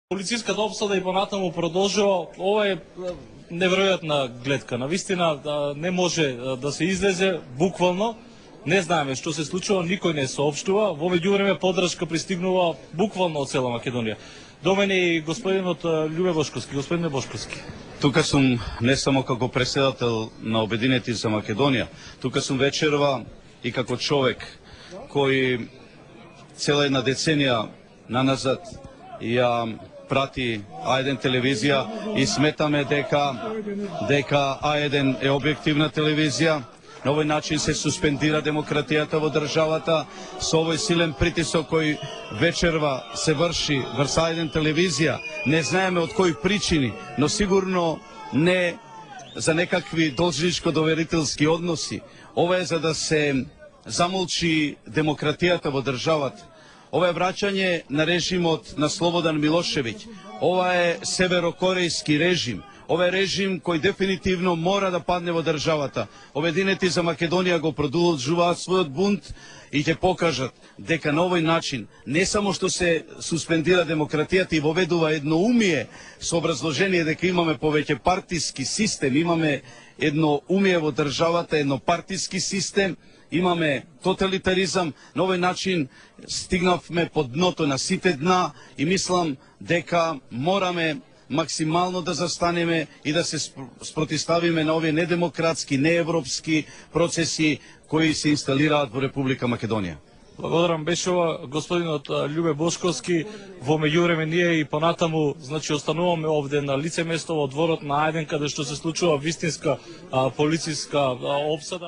Полициската обсада и понатаму продолжува. Ова е неверојатна гледка. Навистина не може да се излезе буквално. Не знаеме што се случува, никој не соопштува. Во меѓувреме поддршка пристигнува буквално од цела Македонија. До мене и господинот Љубе Бошковски. Господине Бошковски. Тука сум не само како председател на Обединети за Македонија, тука сум вечерва и како човек кој цела една деценија наназад ја прати А1 телевизија и сметаме дека А1 е објективна телевизија. На овој начин се суспендира демократијата во државата со овој силен притисок кој вечерва се врши врз А1 телевизија. Не знаеме од кои причини, но сигурно не за некакви должничко-доверителски односи. Ова е за да се замолчи демократијата во државата. Ова е враќање на режимот на Слободан Милошевиќ. Ова е северокорејски режим. Ова е режим кој дефинитивно мора да падне во државата. Обединети за Македонија го продолжуваат својот бунт и ќе покажат дека на овој начин не само што се суспендира демократијата и воведува едноумие со образложение дека имаме повеќе партиски систем, имаме едноумие во државата, еднопартиски систем, имаме тоталитаризам, на овој начин стигнавме под дното на сите дна и мислам дека мораме максимално да застанеме и да се спротивставиме на овие недемократски, неевропски процеси кои се инсталираат во Република Македонија. Благодарам, беше ова господинот Љубе Бошковски. Во меѓувреме ние и понатаму, остануваме овде на лице место во дворот на А1 каде што се случува вистинска полициска обсада.